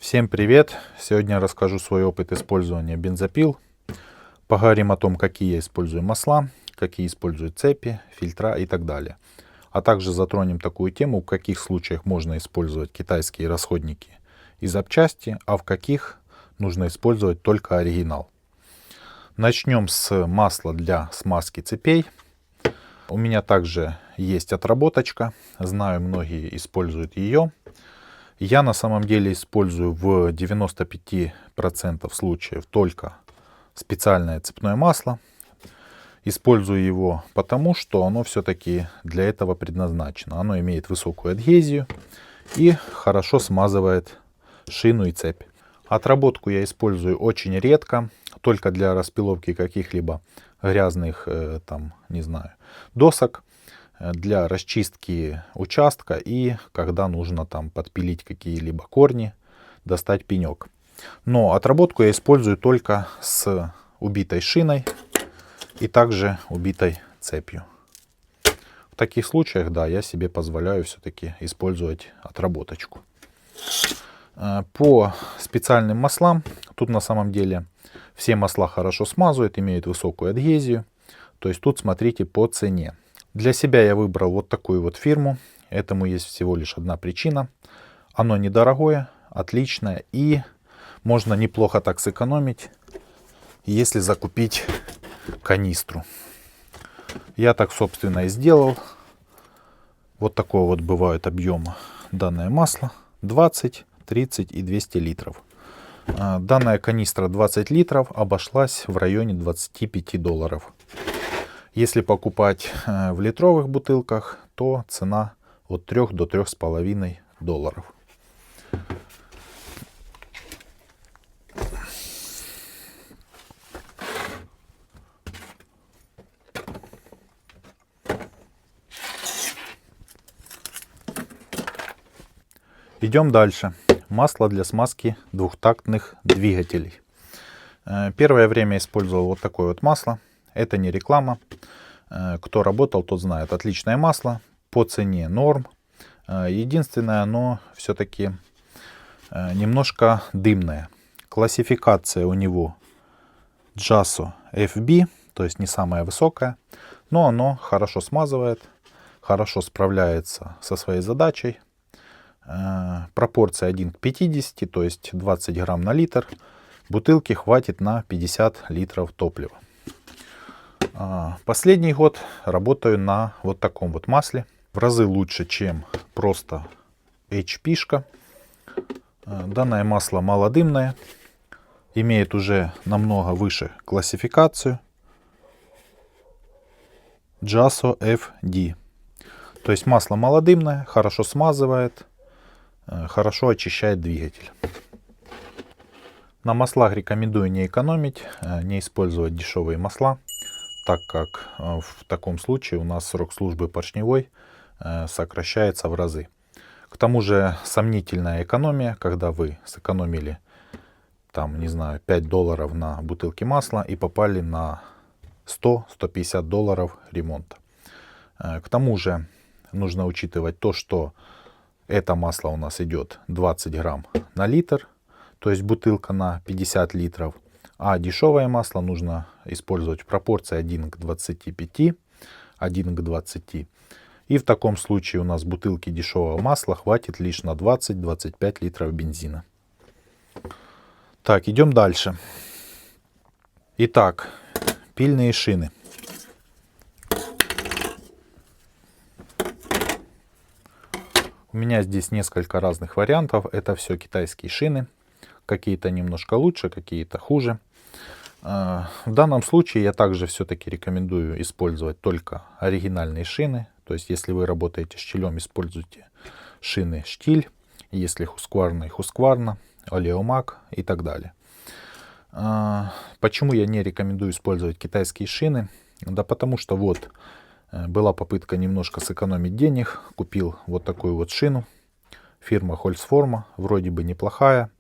Всем привет! Сегодня расскажу свой опыт использования бензопил. Поговорим о том, какие я использую масла, какие использую цепи, фильтра и так далее. А также затронем такую тему, в каких случаях можно использовать китайские расходники и запчасти, а в каких нужно использовать только оригинал. Начнем с масла для смазки цепей. У меня также есть отработочка. Знаю, многие используют ее. Я на самом деле использую в 95% случаев только специальное цепное масло. Использую его потому, что оно все-таки для этого предназначено. Оно имеет высокую адгезию и хорошо смазывает шину и цепь. Отработку я использую очень редко, только для распиловки каких-либо грязных досок, для расчистки участка и когда нужно там подпилить какие-либо корни, достать пенек. Но отработку я использую только с убитой шиной и также убитой цепью. В таких случаях, да, я себе позволяю все-таки использовать отработочку. По специальным маслам, тут на самом деле все масла хорошо смазывают, имеют высокую адгезию. То есть тут смотрите по цене. Для себя я выбрал вот такую вот фирму. Этому есть всего лишь одна причина. Оно недорогое, отличное и можно неплохо так сэкономить, если закупить канистру. Я так, собственно, и сделал. Вот такого вот бывает объема данное масло. 20, 30 и 200 литров. Данная канистра 20 литров обошлась в районе $25. Если покупать в литровых бутылках, то цена от 3 до 3,5 $. Идем дальше. Масло для смазки двухтактных двигателей. Первое время использовал вот такое вот масло. Это не реклама. Кто работал, тот знает. Отличное масло. По цене норм. Единственное, оно все-таки немножко дымное. Классификация у него JASO FB, то есть не самая высокая. Но оно хорошо смазывает, хорошо справляется со своей задачей. Пропорция 1 к 50, то есть 20 грамм на литр. Бутылки хватит на 50 литров топлива. Последний год работаю на вот таком вот масле. В разы лучше, чем просто HP-шка. Данное масло малодымное. Имеет уже намного выше классификацию. JASO FD. То есть масло малодымное, хорошо смазывает, хорошо очищает двигатель. На маслах рекомендую не экономить, не использовать дешевые масла, так как в таком случае у нас срок службы поршневой сокращается в разы. К тому же сомнительная экономия, когда вы сэкономили там, не знаю, $5 на бутылке масла и попали на $100-150 ремонта. К тому же нужно учитывать то, что это масло у нас идет 20 грамм на литр, то есть бутылка на 50 литров. А дешевое масло нужно использовать в пропорции 1 к 25, 1 к 20. И в таком случае у нас бутылки дешевого масла хватит лишь на 20-25 литров бензина. Так, идем дальше. Итак, пильные шины. У меня здесь несколько разных вариантов. Это все китайские шины. Какие-то немножко лучше, какие-то хуже. В данном случае я также все-таки рекомендую использовать только оригинальные шины. То есть, если вы работаете с штилем, используйте шины штиль. Если Husqvarna, Husqvarna, Oleomac и так далее. Почему я не рекомендую использовать китайские шины? Да потому что вот была попытка немножко сэкономить денег. Купил вот такую вот шину. Фирма Holzforma. Вроде бы неплохая.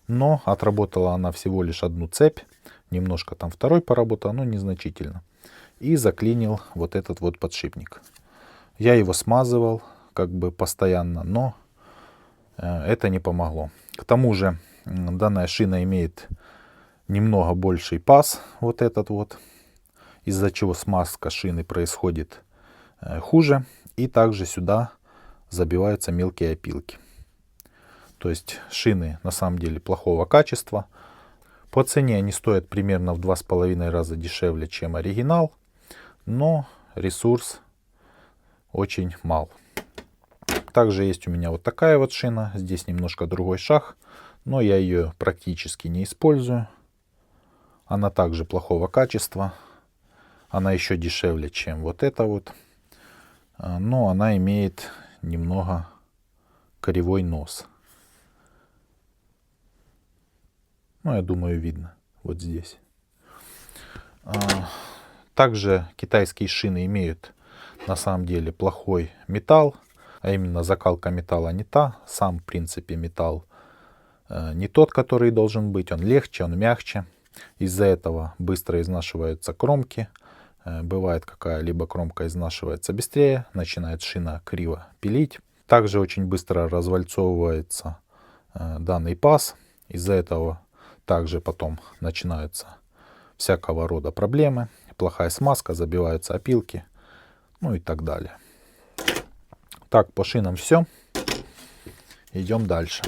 Но отработала она всего лишь одну цепь. Немножко там второй поработал, но незначительно. И заклинил вот этот вот подшипник. Я его смазывал как бы постоянно, но это не помогло. К тому же Данная шина имеет немного больший паз, вот этот вот, из-за чего смазка шины происходит хуже. И также сюда забиваются мелкие опилки. То есть шины на самом деле плохого качества. По цене они стоят примерно в 2,5 раза дешевле, чем оригинал. Но ресурс очень мал. Также есть у меня вот такая вот шина. Здесь немножко другой шаг, но я ее практически не использую. Она также плохого качества. Она еще дешевле, чем вот эта вот. Но она имеет немного кривой нос. Ну, я думаю, видно вот здесь. Также китайские шины имеют на самом деле плохой металл, а именно закалка металла не та. Сам, в принципе, металл не тот, который должен быть. Он легче, он мягче. Из-за этого быстро изнашиваются кромки. Бывает, какая-либо кромка изнашивается быстрее, начинает шина криво пилить. Также очень быстро развальцовывается данный паз. Из-за этого также потом начинаются всякого рода проблемы. Плохая смазка, забиваются опилки, ну и так далее. Так, по шинам все. Идем дальше.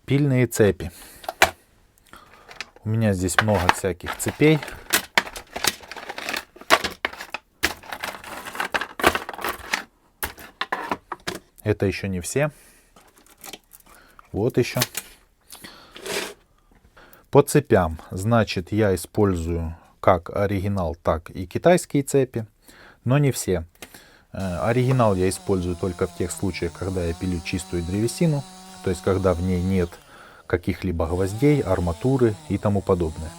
Пильные цепи. У меня здесь много всяких цепей. Это еще не все. Вот еще. По цепям, значит, я использую как оригинал, так и китайские цепи, но не все. Оригинал я использую только в тех случаях, когда я пилю чистую древесину, то есть когда в ней нет каких-либо гвоздей, арматуры и тому подобное.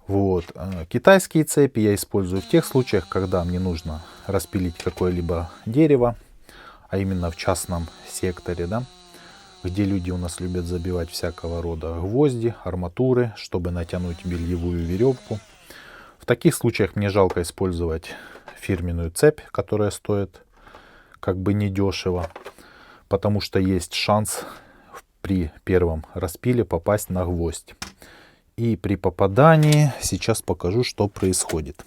Вот. Китайские цепи я использую в тех случаях, когда мне нужно распилить какое-либо дерево, а именно в частном секторе, да, где люди у нас любят забивать всякого рода гвозди, арматуры, чтобы натянуть бельевую веревку. В таких случаях мне жалко использовать фирменную цепь, которая стоит как бы недешево, потому что есть шанс при первом распиле попасть на гвоздь. И при попадании сейчас покажу, что происходит.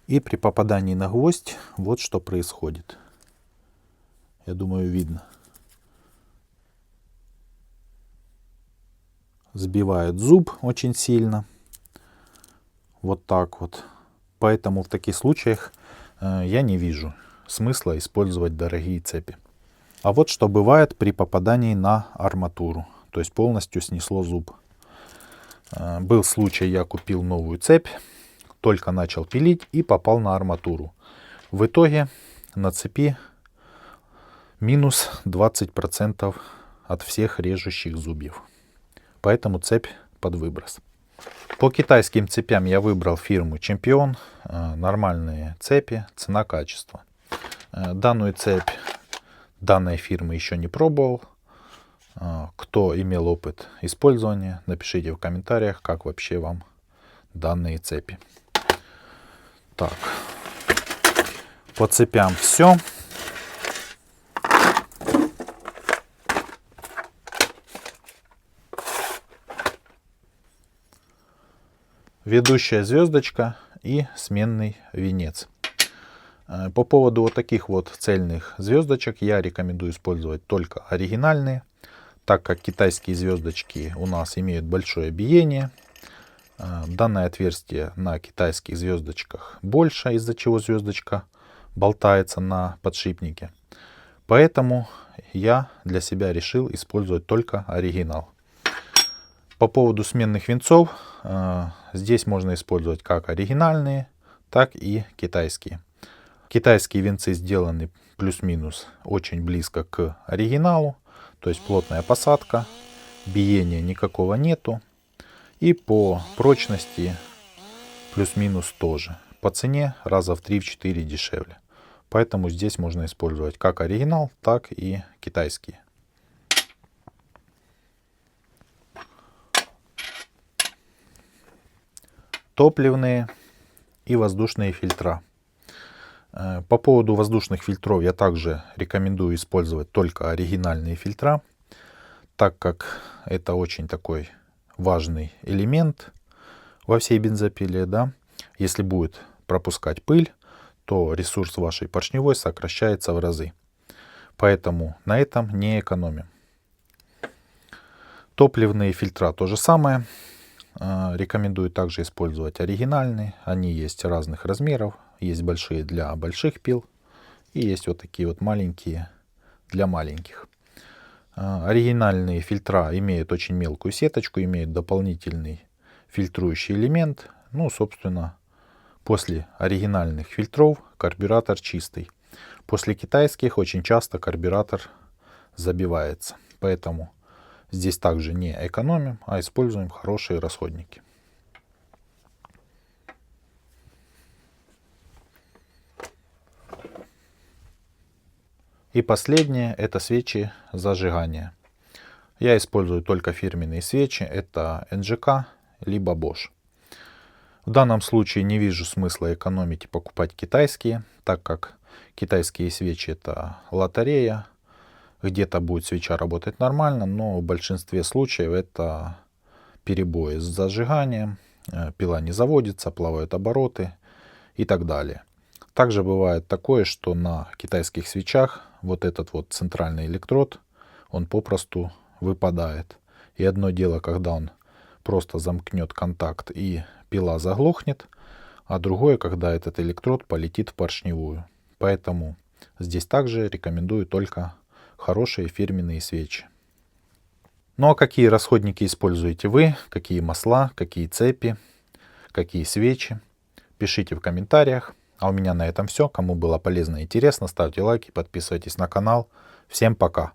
И при попадании на гвоздь вот что происходит. Я думаю, видно. Сбивает зуб очень сильно. Вот так вот. Поэтому в таких случаях я не вижу смысла использовать дорогие цепи. А вот что бывает при попадании на арматуру. То есть полностью снесло зуб. Был случай, я купил новую цепь. Только начал пилить и попал на арматуру. В итоге на цепи минус 20% от всех режущих зубьев. Поэтому цепь под выброс. По китайским цепям я выбрал фирму Чемпион. Нормальные цепи, цена-качество. Данную цепь данной фирмы еще не пробовал. Кто имел опыт использования, напишите в комментариях, как вообще вам данные цепи. Так, по цепям все. Ведущая звездочка и сменный венец. По поводу вот таких вот цельных звездочек я рекомендую использовать только оригинальные, так как китайские звездочки у нас имеют большое биение. Данное отверстие на китайских звездочках больше, из-за чего звездочка болтается на подшипнике. Поэтому я для себя решил использовать только оригинал. По поводу сменных венцов, здесь можно использовать как оригинальные, так и китайские. Китайские венцы сделаны плюс-минус очень близко к оригиналу, то есть плотная посадка, биения никакого нету. И по прочности плюс-минус тоже. По цене раза в 3-4 дешевле. Поэтому здесь можно использовать как оригинал, так и китайские. топливные и воздушные фильтра. По поводу воздушных фильтров я также рекомендую использовать только оригинальные фильтра, так как это очень такой важный элемент во всей бензопиле. Да? Если будет пропускать пыль, то ресурс вашей поршневой сокращается в разы. Поэтому на этом не экономим. Топливные фильтра то же самое. Рекомендую также использовать оригинальные. Они есть разных размеров. Есть большие для больших пил. И есть вот такие вот маленькие для маленьких. Оригинальные фильтра имеют очень мелкую сеточку, имеют дополнительный фильтрующий элемент. Ну, собственно, после оригинальных фильтров карбюратор чистый. После китайских очень часто карбюратор забивается. Поэтому здесь также не экономим, а используем хорошие расходники. И последнее — это свечи зажигания. Я использую только фирменные свечи. Это НЖК либо Bosch. В данном случае не вижу смысла экономить и покупать китайские, так как китайские свечи — это лотерея. Где-то будет свеча работать нормально, но в большинстве случаев это перебои с зажиганием, пила не заводится, плавают обороты и так далее. Также бывает такое, что на китайских свечах вот этот вот центральный электрод, он попросту выпадает. И одно дело, когда он просто замкнет контакт и пила заглохнет, а другое, когда этот электрод полетит в поршневую. Поэтому здесь также рекомендую только хорошие фирменные свечи. Ну а какие расходники используете вы? Какие масла, какие цепи, какие свечи? Пишите в комментариях. А у меня на этом все. Кому было полезно и интересно, ставьте лайки, подписывайтесь на канал. Всем пока!